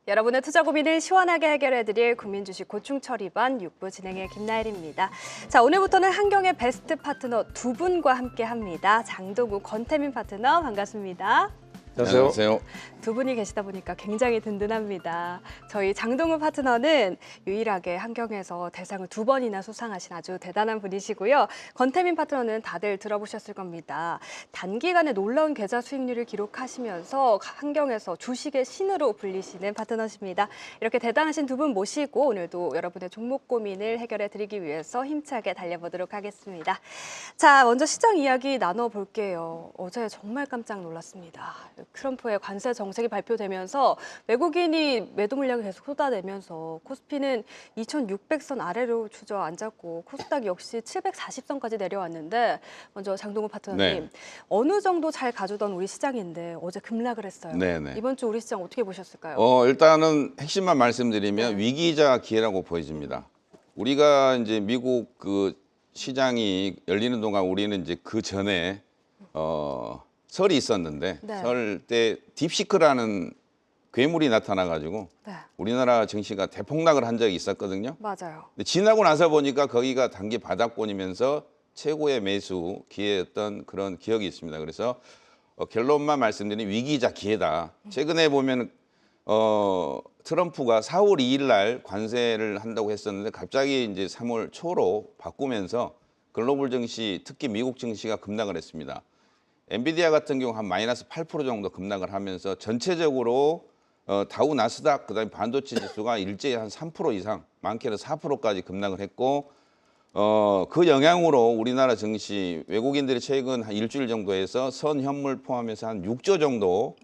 여러분의 투자 고민을 시원하게 해결해드릴 국민주식 고충처리반 6부 진행의 김나일입니다. 자, 오늘부터는 한경의 베스트 파트너 두 분과 함께합니다. 장동우, 권태민 파트너 반갑습니다. 안녕하세요. 두 분이 계시다 보니까 굉장히 든든합니다. 저희 장동우 파트너는 유일하게 한경에서 대상을 2번이나 수상하신 아주 대단한 분이시고요. 권태민 파트너는 다들 들어보셨을 겁니다. 단기간에 놀라운 계좌 수익률을 기록하시면서 한경에서 주식의 신으로 불리시는 파트너십니다. 이렇게 대단하신 두 분 모시고 오늘도 여러분의 종목 고민을 해결해 드리기 위해서 힘차게 달려보도록 하겠습니다. 자, 먼저 시장 이야기 나눠볼게요. 어제 정말 깜짝 놀랐습니다. 트럼프의 관세 정책이 발표되면서 외국인이 매도 물량을 계속 쏟아내면서 코스피는 2,600선 아래로 주저앉았고 코스닥 역시 740선까지 내려왔는데 먼저 장동우 파트너님, 어느 정도 잘 가져던 우리 시장인데 어제 급락을 했어요. 이번 주 우리 시장 어떻게 보셨을까요? 일단은 핵심만 말씀드리면 위기이자 기회라고 보여집니다. 우리가 이제 미국 그 시장이 열리는 동안 우리는 이제 그 전에 설이 있었는데 설 때 딥시크라는 괴물이 나타나가지고 우리나라 증시가 대폭락을 한 적이 있었거든요. 맞아요. 근데 지나고 나서 보니까 거기가 단기 바닥권이면서 최고의 매수 기회였던 그런 기억이 있습니다. 그래서 결론만 말씀드리면 위기이자 기회다. 최근에 보면 트럼프가 4월 2일 날 관세를 한다고 했었는데 갑자기 이제 3월 초로 바꾸면서 글로벌 증시, 특히 미국 증시가 급락을 했습니다. 엔비디아 같은 경우 한 마이너스 8% 정도 급락을 하면서 전체적으로 다우 나스닥 그다음에 반도체 지수가 일제히 한 3% 이상, 많게는 4%까지 급락을 했고 그 영향으로 우리나라 증시 외국인들이 최근 한 일주일 정도에서 선현물 포함해서 한 6조 정도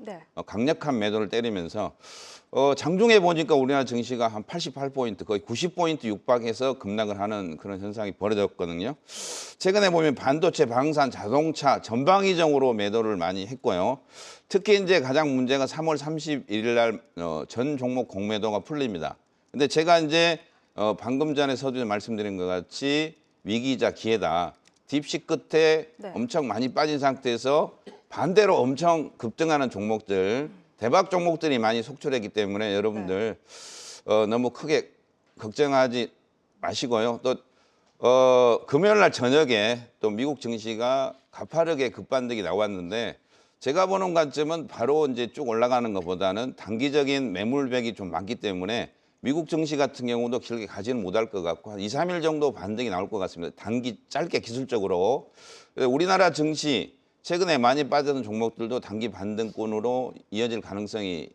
강력한 매도를 때리면서 장중에 보니까 우리나라 증시가 한 88포인트, 거의 90포인트 육박해서 급락을 하는 그런 현상이 벌어졌거든요. 최근에 보면 반도체, 방산, 자동차 전방위적으로 매도를 많이 했고요. 특히 이제 가장 문제가 3월 31일 날 전 종목 공매도가 풀립니다. 근데 제가 이제 방금 전에 서두에 말씀드린 것 같이 위기이자 기회다. 딥시 끝에 엄청 많이 빠진 상태에서 반대로 엄청 급등하는 종목들, 대박 종목들이 많이 속출했기 때문에 여러분들 너무 크게 걱정하지 마시고요. 또 금요일 날 저녁에 또 미국 증시가 가파르게 급반등이 나왔는데 제가 보는 관점은 바로 이제 쭉 올라가는 것보다는 단기적인 매물백이 좀 많기 때문에 미국 증시 같은 경우도 길게 가지는 못할 것 같고 한 2, 3일 정도 반등이 나올 것 같습니다. 단기 짧게 기술적으로. 우리나라 증시 최근에 많이 빠졌던 종목들도 단기 반등권으로 이어질 가능성이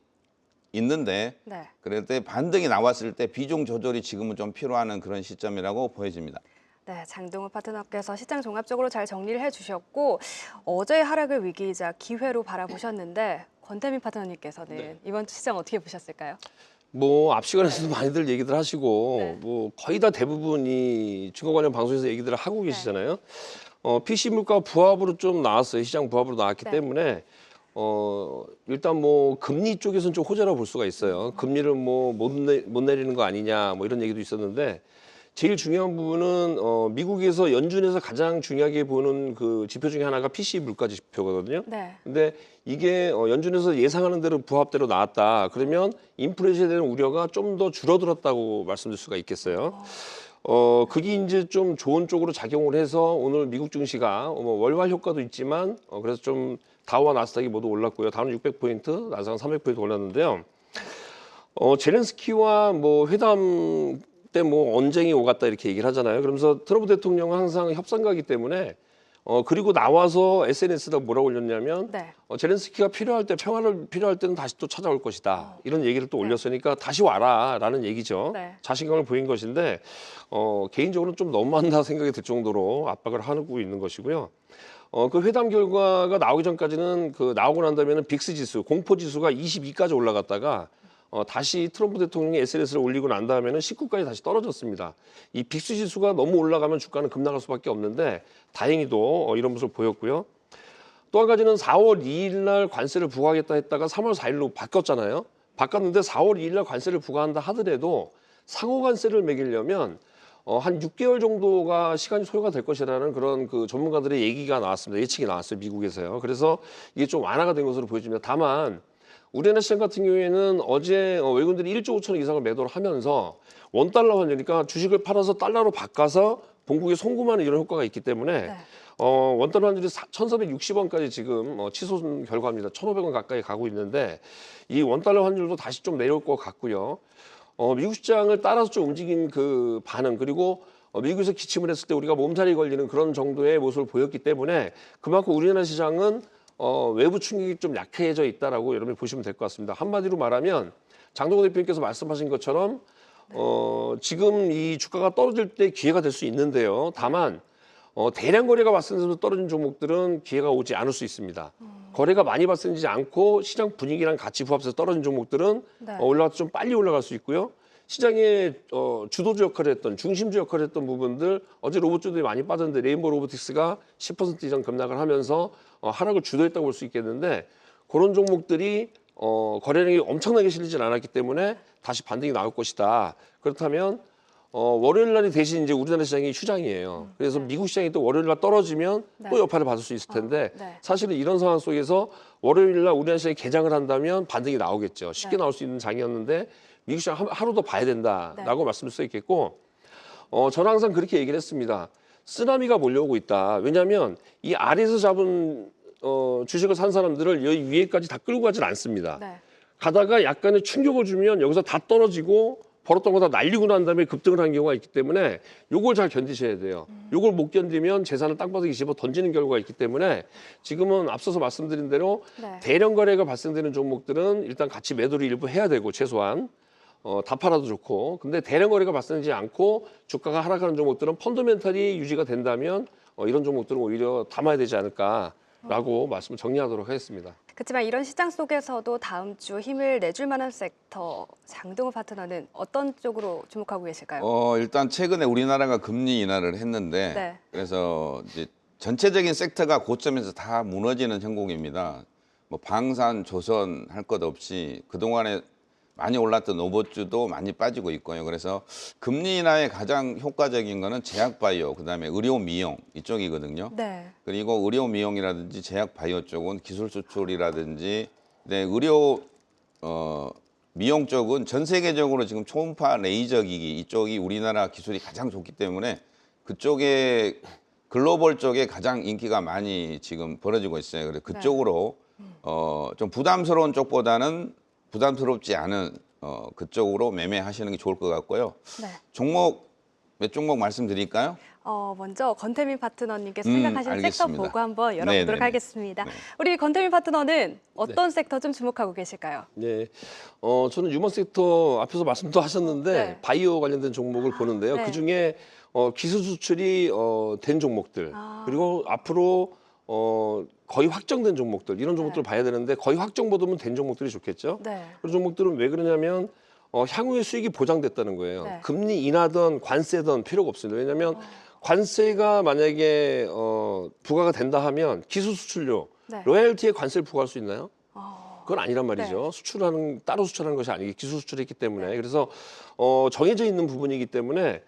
있는데 그럴 때 반등이 나왔을 때 비중 조절이 지금은 좀 필요한 그런 시점이라고 보여집니다. 네, 장동우 파트너께서 시장 종합적으로 잘 정리를 해주셨고 어제의 하락을 위기이자 기회로 바라보셨는데 권태민 파트너님께서는 이번 주 시장 어떻게 보셨을까요? 뭐 앞 시간에서도 많이들 얘기들 하시고 뭐 거의 다 대부분이 증거 관련 방송에서 얘기들을 하고 계시잖아요. PC 물가 부합으로 좀 나왔어요. 시장 부합으로 나왔기 때문에 일단 뭐 금리 쪽에서는 좀 호재라고 볼 수가 있어요. 금리를 뭐 못 내리는 거 아니냐 뭐 이런 얘기도 있었는데 제일 중요한 부분은 미국에서 연준에서 가장 중요하게 보는 그 지표 중에 하나가 PC 물가 지표거든요. 근데 이게 연준에서 예상하는 대로 부합대로 나왔다. 그러면 인플레이션에 대한 우려가 좀 더 줄어들었다고 말씀드릴 수가 있겠어요. 그게 이제 좀 좋은 쪽으로 작용을 해서 오늘 미국 증시가 월말 효과도 있지만 그래서 좀 다우와 나스닥이 모두 올랐고요. 다우는 600포인트, 나스닥은 300포인트 올랐는데요. 제렌스키와 뭐 회담 때 뭐 언쟁이 오갔다 이렇게 얘기를 하잖아요. 그러면서 트럼프 대통령은 항상 협상가이기 때문에 그리고 나와서 SNS에다 뭐라고 올렸냐면 제렌스키가 필요할 때 평화를 필요할 때는 다시 또 찾아올 것이다. 이런 얘기를 또 올렸으니까 다시 와라라는 얘기죠. 자신감을 보인 것인데 개인적으로는 좀 너무한다 생각이 들 정도로 압박을 하고 있는 것이고요. 그 회담 결과가 나오기 전까지는 나오고 난 다음에는 빅스 지수, 공포 지수가 22까지 올라갔다가 다시 트럼프 대통령이 SNS를 올리고 난 다음에는 19까지 다시 떨어졌습니다. 이 빅스 지수가 너무 올라가면 주가는 급락할 수밖에 없는데 다행히도 이런 모습을 보였고요. 또 한 가지는 4월 2일 날 관세를 부과하겠다 했다가 3월 4일로 바뀌었잖아요. 바꿨는데 4월 2일 날 관세를 부과한다 하더라도 상호 관세를 매기려면 한 6개월 정도가 시간이 소요가 될 것이라는 그런 그 전문가들의 얘기가 나왔습니다. 예측이 나왔어요. 미국에서요. 그래서 이게 좀 완화가 된 것으로 보여집니다. 다만 우리나라 시장 같은 경우에는 어제 외국인들이 1조 5천억 이상을 매도를 하면서 원달러 환율이니까 주식을 팔아서 달러로 바꿔서 본국에 송금하는 이런 효과가 있기 때문에 네. 원달러 환율이 1,460원까지 지금 치솟은 결과입니다. 1,500원 가까이 가고 있는데 이 원달러 환율도 다시 좀 내려올 것 같고요. 미국 시장을 따라서 좀 움직인 그 반응 그리고 미국에서 기침을 했을 때 우리가 몸살이 걸리는 그런 정도의 모습을 보였기 때문에 그만큼 우리나라 시장은 외부 충격이 좀 약해져 있다라고 여러분이 보시면 될 것 같습니다. 한마디로 말하면 장동건 대표님께서 말씀하신 것처럼 지금 이 주가가 떨어질 때 기회가 될 수 있는데요. 다만 대량 거래가 발생해서 떨어진 종목들은 기회가 오지 않을 수 있습니다. 거래가 많이 발생하지 않고 시장 분위기랑 같이 부합해서 떨어진 종목들은 네. 올라가서 좀 빨리 올라갈 수 있고요. 시장의 주도주 역할을 했던 중심주 역할을 했던 부분들 어제 로봇주들이 많이 빠졌는데 레인보우 로보틱스가 10% 이상 급락을 하면서 하락을 주도했다고 볼 수 있겠는데 그런 종목들이 거래량이 엄청나게 실리진 않았기 때문에 다시 반등이 나올 것이다. 그렇다면 월요일 날이 대신 이제 우리나라 시장이 휴장이에요. 그래서 미국 시장이 또 월요일 날 떨어지면 또 여파를 받을 수 있을 텐데 네. 사실은 이런 상황 속에서 월요일 날 우리나라 시장이 개장을 한다면 반등이 나오겠죠. 쉽게 나올 수 있는 장이었는데 미국 시장 하루 더 봐야 된다라고 말씀을 수 있겠고 저는 항상 그렇게 얘기를 했습니다. 쓰나미가 몰려오고 있다. 왜냐하면 이 아래에서 잡은 주식을 산 사람들을 여기 위에까지 다 끌고 가질 않습니다. 네. 가다가 약간의 충격을 주면 여기서 다 떨어지고 벌었던 거 다 날리고 난 다음에 급등을 한 경우가 있기 때문에 요걸 잘 견디셔야 돼요. 요걸 못 견디면 재산을 땅바닥에 집어 던지는 결과가 있기 때문에 지금은 앞서서 말씀드린 대로 네. 대량 거래가 발생되는 종목들은 일단 같이 매도를 일부 해야 되고 최소한 다 팔아도 좋고 근데 대량 거래가 발생하지 않고 주가가 하락하는 종목들은 펀더멘탈이 유지가 된다면 이런 종목들은 오히려 담아야 되지 않을까라고 말씀을 정리하도록 하겠습니다. 그렇지만 이런 시장 속에서도 다음 주 힘을 내줄 만한 섹터 장동우 파트너는 어떤 쪽으로 주목하고 계실까요? 일단 최근에 우리나라가 금리 인하를 했는데 네. 그래서 이제 전체적인 섹터가 고점에서 다 무너지는 형국입니다. 뭐 방산, 조선 할 것 없이 그동안에 많이 올랐던 로봇주도 많이 빠지고 있고요. 그래서 금리 인하에 가장 효과적인 거는 제약바이오, 그다음에 의료 미용 이쪽이거든요. 네. 그리고 의료 미용이라든지 제약바이오 쪽은 기술 수출이라든지 네, 의료 미용 쪽은 전 세계적으로 지금 초음파 레이저 기기 이쪽이 우리나라 기술이 가장 좋기 때문에 그쪽에 글로벌 쪽에 가장 인기가 많이 지금 벌어지고 있어요. 그래서 그쪽으로 좀 부담스러운 쪽보다는 부담스럽지 않은 그쪽으로 매매하시는 게 좋을 것 같고요. 네. 종목 몇 종목 말씀드릴까요? 먼저 건태민 파트너님께서 생각하시는 섹터 알겠습니다. 보고 한번 열어보도록 네네네. 하겠습니다. 네. 우리 건태민 파트너는 어떤 섹터 좀 주목하고 계실까요? 네, 저는 유망 섹터 앞에서 말씀도 하셨는데 네. 바이오 관련된 종목을 보는데요. 네. 그 중에 기술 수출이 된 종목들 그리고 앞으로 거의 확정된 종목들 이런 종목들을 봐야 되는데 거의 확정보다는 된 종목들이 좋겠죠. 네. 그런 종목들은 왜 그러냐면 향후의 수익이 보장됐다는 거예요. 네. 금리 인하든 관세든 필요가 없습니다. 왜냐하면 관세가 만약에 부과가 된다 하면 기술 수출료, 네. 로열티에 관세를 부과할 수 있나요? 그건 아니란 말이죠. 네. 따로 수출하는 것이 아니고 기술 수출했기 때문에 그래서 정해져 있는 부분이기 때문에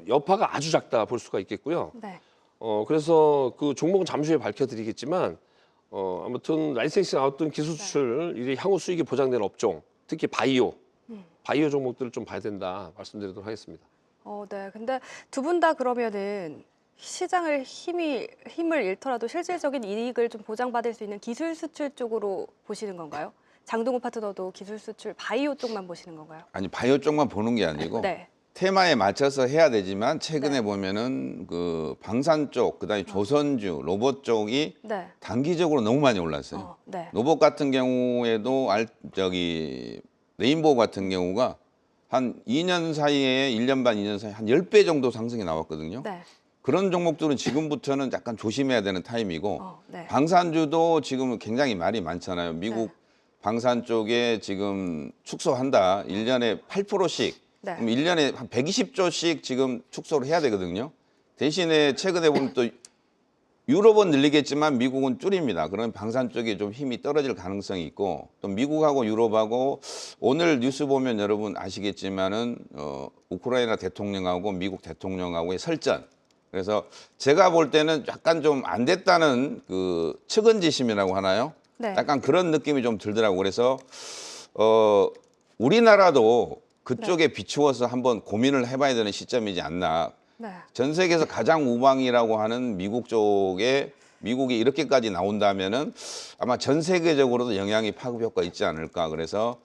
여파가 아주 작다 볼 수가 있겠고요. 네. 그래서 그 종목은 잠시 후에 밝혀드리겠지만 아무튼 라이센싱 아웃된 기술 수출 이제 향후 수익이 보장되는 업종, 특히 바이오 종목들을 좀 봐야 된다 말씀드리도록 하겠습니다. 네. 근데 두 분 다 그러면은 시장을 힘을 잃더라도 실질적인 이익을 좀 보장받을 수 있는 기술 수출 쪽으로 보시는 건가요? 장동우 파트너도 기술 수출 바이오 쪽만 보시는 건가요? 아니 바이오 쪽만 보는 게 아니고 네. 테마에 맞춰서 해야 되지만 최근에 네. 보면은 그 방산 쪽, 그다음에 조선주, 로봇 쪽이 네. 단기적으로 너무 많이 올랐어요. 네. 로봇 같은 경우에도 레인보우 같은 경우가 한 2년 사이에 1년 반, 2년 사이에 한 10배 정도 상승이 나왔거든요. 네. 그런 종목들은 지금부터는 약간 조심해야 되는 타임이고 네. 방산주도 지금 굉장히 말이 많잖아요. 미국 방산 쪽에 지금 축소한다. 1년에 8%씩. 네. 그럼 1년에 한 120조씩 지금 축소를 해야 되거든요. 대신에 최근에 보면 또 유럽은 늘리겠지만 미국은 줄입니다. 그러면 방산 쪽에 좀 힘이 떨어질 가능성이 있고 또 미국하고 유럽하고 오늘 뉴스 보면 여러분 아시겠지만은 우크라이나 대통령하고 미국 대통령하고의 설전. 그래서 제가 볼 때는 약간 좀 안 됐다는 그 측은지심이라고 하나요? 네. 약간 그런 느낌이 좀 들더라고요. 그래서 우리나라도 그쪽에 비추어서 한번 고민을 해봐야 되는 시점이지 않나. 네. 전 세계에서 가장 우방이라고 하는 미국 쪽에 미국이 이렇게까지 나온다면은 아마 전 세계적으로도 영향이 파급 효과 있지 않을까. 그래서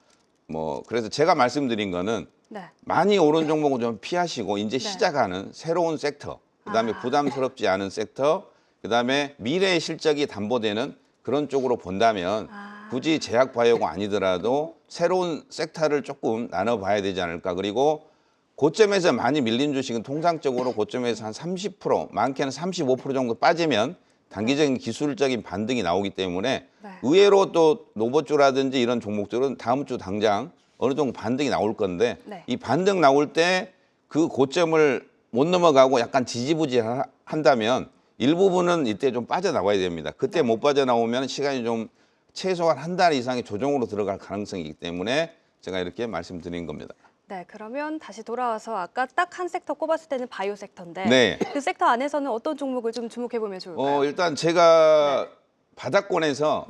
그래서 제가 말씀드린 거는 네. 많이 오른 종목은 좀 피하시고 이제 시작하는 새로운 섹터, 그다음에 부담스럽지 않은 섹터, 그다음에 미래의 실적이 담보되는 그런 쪽으로 본다면 굳이 제약 바이오가 아니더라도 새로운 섹터를 조금 나눠봐야 되지 않을까. 그리고 고점에서 많이 밀린 주식은 통상적으로 고점에서 한 30%, 많게는 35% 정도 빠지면 단기적인 기술적인 반등이 나오기 때문에 의외로 또 노보주라든지 이런 종목들은 다음 주 당장 어느 정도 반등이 나올 건데 이 반등 나올 때 그 고점을 못 넘어가고 약간 지지부진한다면 일부분은 이때 좀 빠져나와야 됩니다. 그때 못 빠져나오면 시간이 좀 최소한 한 달 이상의 조정으로 들어갈 가능성이 있기 때문에 제가 이렇게 말씀드린 겁니다. 네, 그러면 다시 돌아와서 아까 딱 한 섹터 꼽았을 때는 바이오 섹터인데 네. 그 섹터 안에서는 어떤 종목을 좀 주목해 보면 좋을까요? 일단 제가 바닥권에서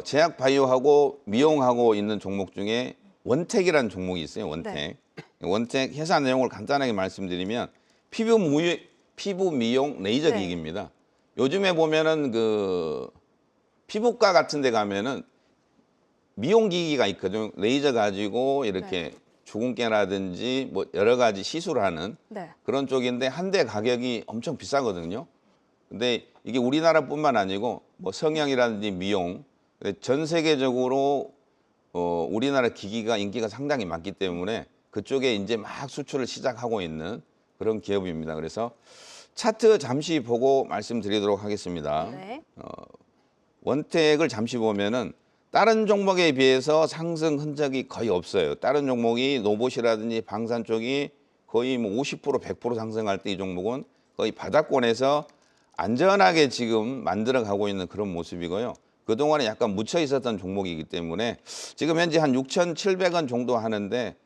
제약 바이오하고 미용하고 있는 종목 중에 원택이라는 종목이 있어요. 원택. 네. 원택 회사 내용을 간단하게 말씀드리면 피부 미용 레이저 기기입니다. 요즘에 보면은 그 피부과 같은 데 가면은 미용 기기가 있거든요. 레이저 가지고 이렇게 주근깨라든지 뭐 여러 가지 시술하는 그런 쪽인데 한 대 가격이 엄청 비싸거든요. 근데 이게 우리나라뿐만 아니고 뭐 성형이라든지 미용 전 세계적으로 우리나라 기기가 인기가 상당히 많기 때문에 그쪽에 이제 막 수출을 시작하고 있는 그런 기업입니다. 그래서 차트 잠시 보고 말씀드리도록 하겠습니다. 네. 원택을 잠시 보면은 다른 종목에 비해서 상승 흔적이 거의 없어요. 다른 종목이 노봇이라든지 방산 쪽이 거의 뭐 50%, 100% 상승할 때 이 종목은 거의 바닥권에서 안전하게 지금 만들어가고 있는 그런 모습이고요. 그동안에 약간 묻혀 있었던 종목이기 때문에 지금 현재 한 6,700원 정도 하는데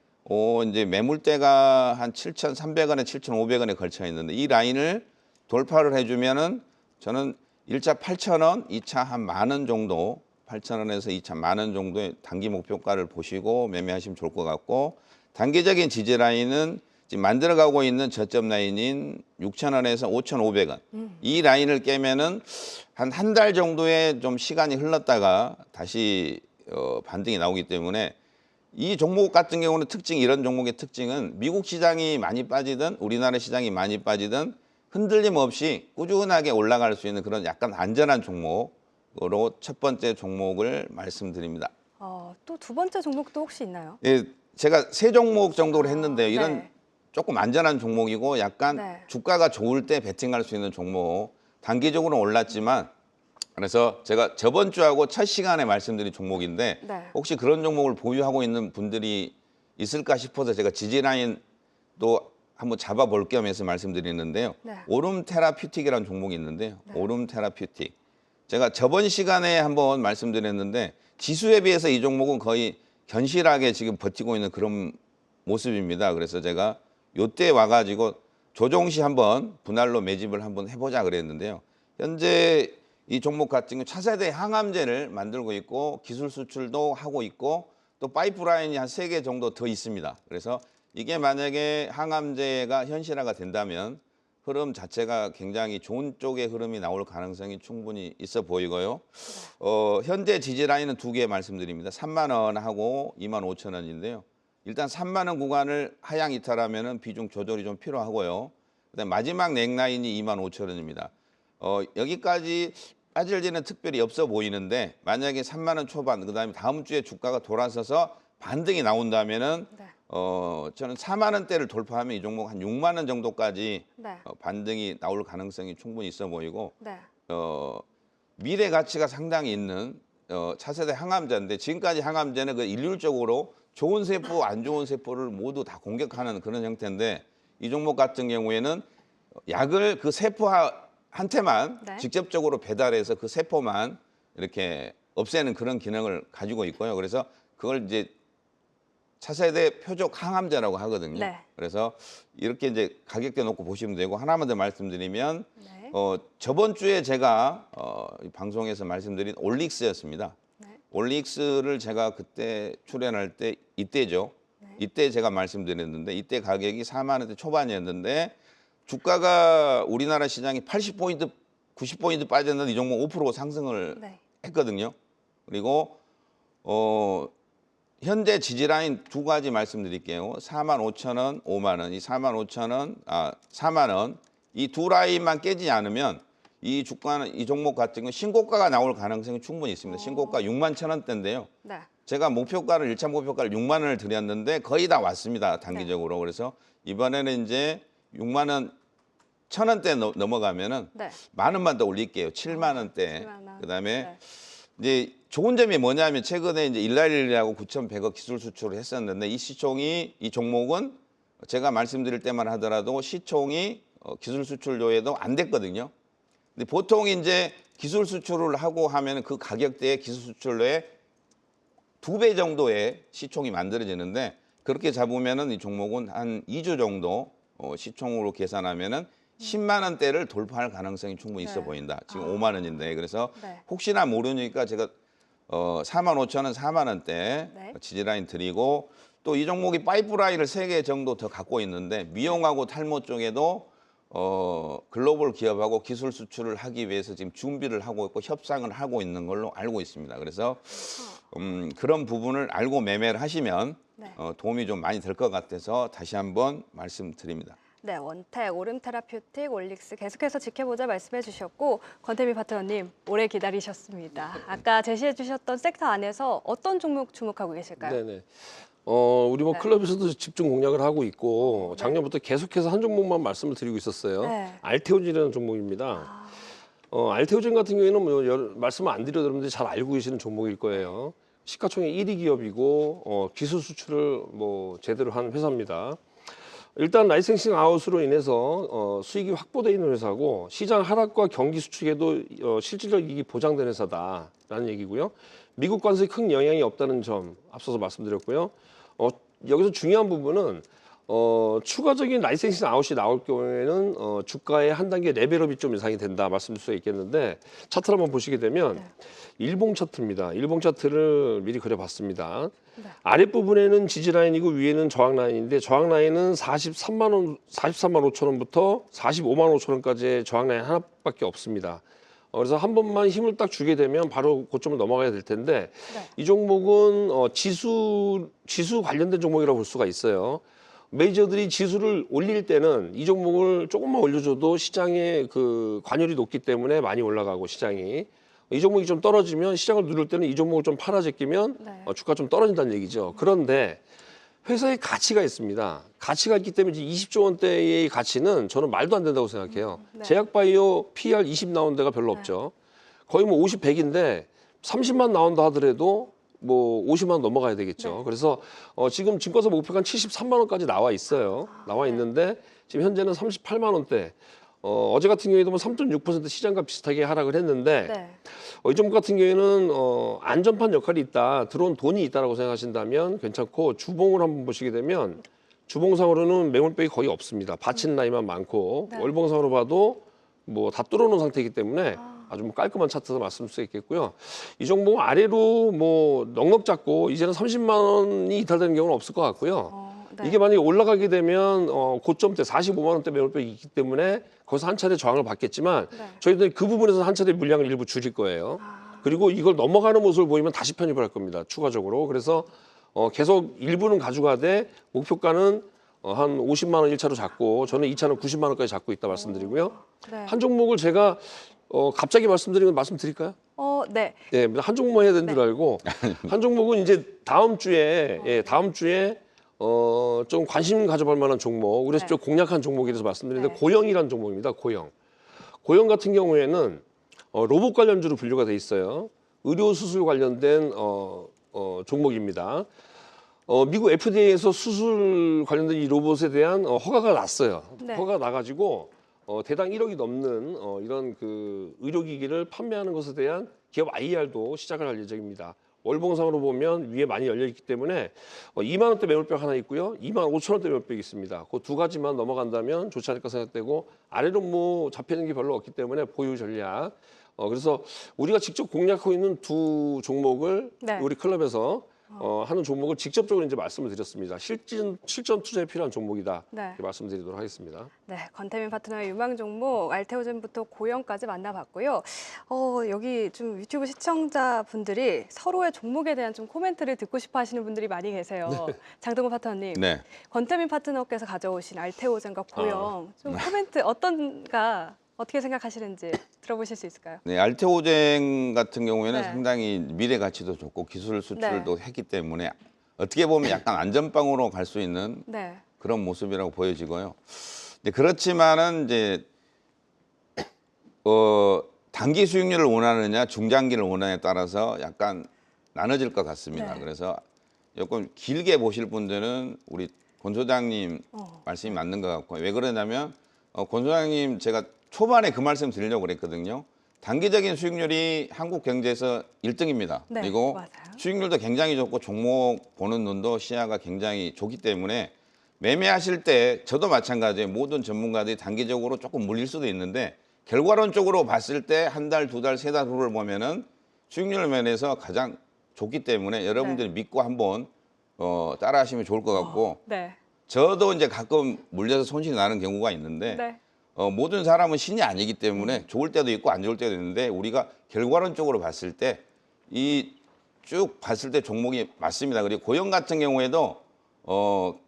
이제 매물대가 한 7,300원에 7,500원에 걸쳐 있는데 이 라인을 돌파를 해주면은 저는 1차 8,000원, 2차 한 10,000원 정도 8,000원에서 2차 10,000원 정도의 단기 목표가를 보시고 매매하시면 좋을 것 같고 단기적인 지지 라인은 지금 만들어가고 있는 저점 라인인 6,000원에서 5,500원 이 라인을 깨면은 한 달 정도의 좀 시간이 흘렀다가 다시 반등이 나오기 때문에 이 종목 같은 경우는 이런 종목의 특징은 미국 시장이 많이 빠지든 우리나라 시장이 많이 빠지든 흔들림 없이 꾸준하게 올라갈 수 있는 그런 약간 안전한 종목으로 첫 번째 종목을 말씀드립니다. 또 두 번째 종목도 혹시 있나요? 예, 제가 세 종목 정도로 했는데요. 이런 조금 안전한 종목이고 약간 주가가 좋을 때 베팅할 수 있는 종목. 단기적으로 올랐지만 그래서 제가 저번 주하고 첫 시간에 말씀드린 종목인데 혹시 그런 종목을 보유하고 있는 분들이 있을까 싶어서 제가 지지라인도 한번 잡아볼 겸 해서 말씀드리는데요. 오름 테라퓨틱이라는 종목이 있는데요. 오름 테라퓨틱. 제가 저번 시간에 한번 말씀드렸는데 지수에 비해서 이 종목은 거의 견실하게 지금 버티고 있는 그런 모습입니다. 그래서 제가 요때 와가지고 조정 시 한번 분할로 매집을 한번 해보자 그랬는데요. 현재 이 종목 같은 경우 차세대 항암제를 만들고 있고 기술 수출도 하고 있고 또 파이프라인이 한 3개 정도 더 있습니다. 그래서 이게 만약에 항암제가 현실화가 된다면 흐름 자체가 굉장히 좋은 쪽의 흐름이 나올 가능성이 충분히 있어 보이고요. 현재 지지 라인은 2개 말씀드립니다. 3만 원하고 2만 5천 원인데요. 일단 3만 원 구간을 하향 이탈하면은 비중 조절이 좀 필요하고요. 그다음 마지막 넥라인이 2만 5천 원입니다. 여기까지 빠질 일은 특별히 없어 보이는데 만약에 3만 원 초반 그다음에 다음 주에 주가가 돌아서서 반등이 나온다면은 저는 4만 원대를 돌파하면 이 종목 한 6만 원 정도까지 반등이 나올 가능성이 충분히 있어 보이고 미래 가치가 상당히 있는 차세대 항암제인데 지금까지 항암제는 그 일률적으로 좋은 세포, 안 좋은 세포를 모두 다 공격하는 그런 형태인데 이 종목 같은 경우에는 약을 그 세포한테만 직접적으로 배달해서 그 세포만 이렇게 없애는 그런 기능을 가지고 있고요. 그래서 그걸 이제 차세대 표적 항암제라고 하거든요. 그래서 이렇게 이제 가격대 놓고 보시면 되고 하나만 더 말씀드리면 저번 주에 제가 방송에서 말씀드린 올릭스였습니다. 올릭스를 제가 그때 출연할 때 이때죠. 이때 제가 말씀드렸는데 이때 가격이 4만 원대 초반이었는데 주가가 우리나라 시장이 80포인트, 90포인트 빠졌는데 이 종목 5% 상승을 했거든요. 그리고 현재 지지라인 두 가지 말씀드릴게요. 4만 5천 원, 5만 원. 이 4만 5천 원, 4만 원. 이 두 라인만 깨지지 않으면 이 주가는 이 종목 같은 경우 신고가가 나올 가능성이 충분히 있습니다. 신고가 6만 천 원대인데요. 제가 목표가를 1차 목표가를 6만 원을 드렸는데 거의 다 왔습니다. 단기적으로. 그래서 이번에는 이제 6만 원 천 원대 넘어가면은 만 원만 더 올릴게요. 7만 원대. 7만 원. 그다음에 이제 좋은 점이 뭐냐면 최근에 이제 일라일리하고 9,100억 기술 수출을 했었는데 이 시총이 이 종목은 제가 말씀드릴 때만 하더라도 시총이 기술 수출료에도 안 됐거든요. 근데 보통 이제 기술 수출을 하고 하면 그 가격대에 기술 수출료에 2배 정도의 시총이 만들어지는데 그렇게 잡으면은 이 종목은 한 2주 정도 시총으로 계산하면은 10만 원대를 돌파할 가능성이 충분히 있어 보인다. 지금 5만 원인데 그래서 혹시나 모르니까 제가 4만 5천 원, 4만 원대 지지라인 드리고 또 이 종목이 파이프라인을 3개 정도 더 갖고 있는데 미용하고 탈모 쪽에도 글로벌 기업하고 기술 수출을 하기 위해서 지금 준비를 하고 있고 협상을 하고 있는 걸로 알고 있습니다. 그래서 그런 부분을 알고 매매를 하시면 도움이 좀 많이 될 것 같아서 다시 한번 말씀드립니다. 네, 원택, 오름테라퓨틱, 올릭스 계속해서 지켜보자 말씀해 주셨고 권태민 파트너님 오래 기다리셨습니다. 아까 제시해 주셨던 섹터 안에서 어떤 종목 주목하고 계실까요? 네네. 우리 뭐 클럽에서도 집중 공략을 하고 있고 작년부터 계속해서 한 종목만 말씀을 드리고 있었어요. 알테오진이라는 종목입니다. 알테오진 같은 경우에는 뭐 말씀을 안 드려도 여러분들이 잘 알고 계시는 종목일 거예요. 시가총액 1위 기업이고 기술 수출을 뭐 제대로 하는 회사입니다. 일단 라이센싱 아웃으로 인해서 수익이 확보되어 있는 회사고 시장 하락과 경기 수축에도 실질적 이익이 보장된 회사다라는 얘기고요. 미국 관세에 큰 영향이 없다는 점 앞서서 말씀드렸고요. 여기서 중요한 부분은 추가적인 라이센싱 아웃이 나올 경우에는 주가의 한 단계 레벨업이 좀 예상이 된다 말씀드릴 수 있겠는데 차트를 한번 보시게 되면 일봉 차트입니다. 일봉 차트를 미리 그려봤습니다. 아랫부분에는 지지라인이고 위에는 저항라인인데 저항라인은 43만 5천 원부터 45만 5천 원까지의 저항라인 하나밖에 없습니다. 그래서 한 번만 힘을 딱 주게 되면 바로 고점을 넘어가야 될 텐데 이 종목은 지수 관련된 종목이라고 볼 수가 있어요. 메이저들이 지수를 올릴 때는 이 종목을 조금만 올려줘도 시장의 그 관여율이 높기 때문에 많이 올라가고 시장이 이 종목이 좀 떨어지면 시장을 누를 때는 이 종목을 좀 팔아 제끼면 주가가 좀 떨어진다는 얘기죠. 그런데 회사의 가치가 있습니다. 가치가 있기 때문에 20조 원대의 가치는 저는 말도 안 된다고 생각해요. 제약바이오 PER 20 나온 데가 별로 없죠. 거의 뭐 50, 100인데 30만 나온다 하더라도 뭐 50만 넘어가야 되겠죠. 그래서 지금 증권사 목표가 한 73만 원까지 나와 있어요. 나와 있는데 지금 현재는 38만 원대. 어제 같은 경우에도 뭐 3.6% 시장과 비슷하게 하락을 했는데 이 종목 같은 경우에는 안전판 역할이 있다, 들어온 돈이 있다라고 생각하신다면 괜찮고 주봉을 한번 보시게 되면 주봉상으로는 매물백이 거의 없습니다. 받친 라인만 많고 월봉상으로 봐도 뭐 다 뚫어놓은 상태이기 때문에 아주 뭐 깔끔한 차트에서 말씀드릴 수 있겠고요. 이 종목 아래로 뭐 넉넉 잡고 이제는 30만 원이 이탈되는 경우는 없을 것 같고요. 이게 만약에 올라가게 되면 고점대 45만 원대 매물백이 있기 때문에 거기서 한 차례 저항을 받겠지만 저희들이 그 부분에서 한 차례 물량을 일부 줄일 거예요. 그리고 이걸 넘어가는 모습을 보이면 다시 편입을 할 겁니다. 추가적으로. 그래서 계속 일부는 가져가되 목표가는 한 50만 원 1차로 잡고 저는 2차는 90만 원까지 잡고 있다 말씀드리고요. 한 종목을 제가 갑자기 말씀드리면 말씀드릴까요? 네. 네, 한 종목만 해야 되는 줄 알고 한 종목은 이제 다음 주에 좀 관심 가져볼 만한 종목, 그래서 좀 공략한 종목이라서 말씀드리는데 고영이라는 종목입니다. 고영. 고영 같은 경우에는 로봇 관련주로 분류가 돼 있어요. 의료 수술 관련된 종목입니다. 미국 FDA에서 수술 관련된 이 로봇에 대한 허가가 났어요. 허가가 나가지고 대당 1억이 넘는 이런 그 의료기기를 판매하는 것에 대한 기업 IR도 시작을 할 예정입니다. 월봉상으로 보면 위에 많이 열려 있기 때문에 2만 원대 매물벽 하나 있고요. 2만 5천 원대 매물벽이 있습니다. 그 두 가지만 넘어간다면 좋지 않을까 생각되고 아래로 뭐 잡히는 게 별로 없기 때문에 보유 전략 그래서 우리가 직접 공략하고 있는 두 종목을 네. 우리 클럽에서 하는 종목을 직접적으로 이제 말씀을 드렸습니다. 실전 투자에 필요한 종목이다. 네. 이렇게 말씀드리도록 하겠습니다. 네, 권태민 파트너의 유망 종목 알테오젠부터 고영까지 만나봤고요. 여기 좀 유튜브 시청자분들이 서로의 종목에 대한 좀 코멘트를 듣고 싶어 하시는 분들이 많이 계세요. 장동건 파트너님, 네. 권태민 파트너께서 가져오신 알테오젠과 고영 좀 코멘트 어떤가 어떻게 생각하시는지 들어보실 수 있을까요? 네, 알테오젠 같은 경우에는 네. 상당히 미래 가치도 좋고 기술 수출도 했기 때문에 어떻게 보면 약간 안전빵으로 갈 수 있는 네. 그런 모습이라고 보여지고요. 근데 그렇지만은 이제 단기 수익률을 원하느냐 중장기를 원하느냐에 따라서 약간 나눠질 것 같습니다. 네. 그래서 조금 길게 보실 분들은 우리 권 소장님 말씀이 맞는 것 같고, 왜 그러냐면 권 소장님 제가 초반에 그 말씀 드리려고 그랬거든요. 단기적인 수익률이 한국 경제에서 1등입니다. 네, 그리고 맞아요. 수익률도 굉장히 좋고 종목 보는 눈도 시야가 굉장히 좋기 때문에 매매하실 때 저도 마찬가지예요. 모든 전문가들이 단기적으로 조금 물릴 수도 있는데 결과론적으로 봤을 때 한 달, 두 달, 세 달 후를 보면은 수익률 면에서 가장 좋기 때문에 여러분들이 믿고 한번 따라하시면 좋을 것 같고, 네. 저도 이제 가끔 물려서 손실이 나는 경우가 있는데 네. 모든 사람은 신이 아니기 때문에 좋을 때도 있고 안 좋을 때도 있는데 우리가 결과론적으로 봤을 때 이 쭉 봤을 때 종목이 맞습니다. 그리고 고영 같은 경우에도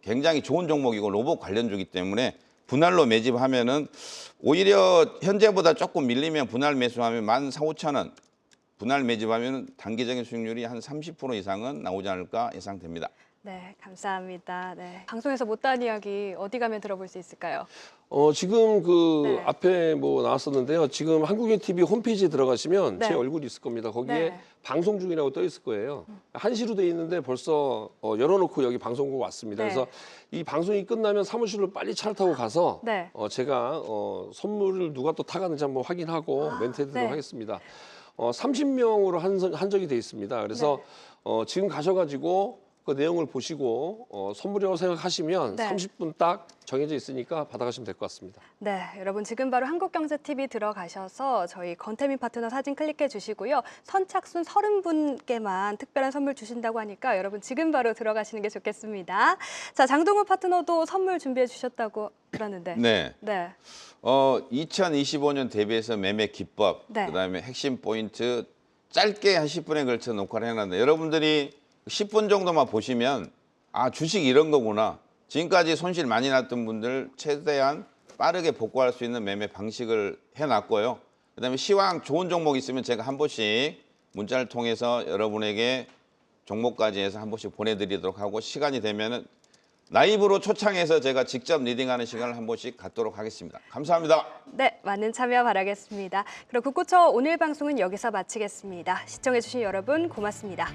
굉장히 좋은 종목이고 로봇 관련주기 때문에 분할로 매집하면은 오히려 현재보다 조금 밀리면 분할 매수하면 14,500원 분할 매집하면 단기적인 수익률이 한 30% 이상은 나오지 않을까 예상됩니다. 네, 감사합니다. 네. 방송에서 못다한 이야기 어디 가면 들어볼 수 있을까요? 지금 그 네. 앞에 뭐 나왔었는데요. 지금 한국인 TV 홈페이지에 들어가시면 네. 제 얼굴이 있을 겁니다. 거기에 네. 방송 중이라고 떠 있을 거예요. 한시로 돼 있는데 벌써 열어놓고 여기 방송국 왔습니다. 네. 그래서 이 방송이 끝나면 사무실로 빨리 차를 타고 가서 네. 제가 선물을 누가 또 타가는지 한번 확인하고 멘트 해드리도록 네. 하겠습니다. 30명으로 한정이 돼 있습니다. 그래서 지금 가셔가지고 그 내용을 보시고 선물이라고 생각하시면 네. 30분 딱 정해져 있으니까 받아가시면 될 것 같습니다. 네, 여러분 지금 바로 한국경제TV 들어가셔서 저희 권태민 파트너 사진 클릭해 주시고요. 선착순 30분께만 특별한 선물 주신다고 하니까 여러분 지금 바로 들어가시는 게 좋겠습니다. 자, 장동훈 파트너도 선물 준비해 주셨다고 그러는데. 네. 네. 2025년 대비해서 매매 기법, 네. 그다음에 핵심 포인트 짧게 한 10분에 걸쳐 녹화를 해놨는데 여러분들이 10분 정도만 보시면 아, 주식 이런 거구나. 지금까지 손실 많이 났던 분들 최대한 빠르게 복구할 수 있는 매매 방식을 해놨고요. 그다음에 시황 좋은 종목 있으면 제가 한 번씩 문자를 통해서 여러분에게 종목까지 해서 한 번씩 보내드리도록 하고, 시간이 되면은 라이브로 초창해서 제가 직접 리딩하는 시간을 한 번씩 갖도록 하겠습니다. 감사합니다. 네, 많은 참여 바라겠습니다. 그럼 국고초 오늘 방송은 여기서 마치겠습니다. 시청해주신 여러분 고맙습니다.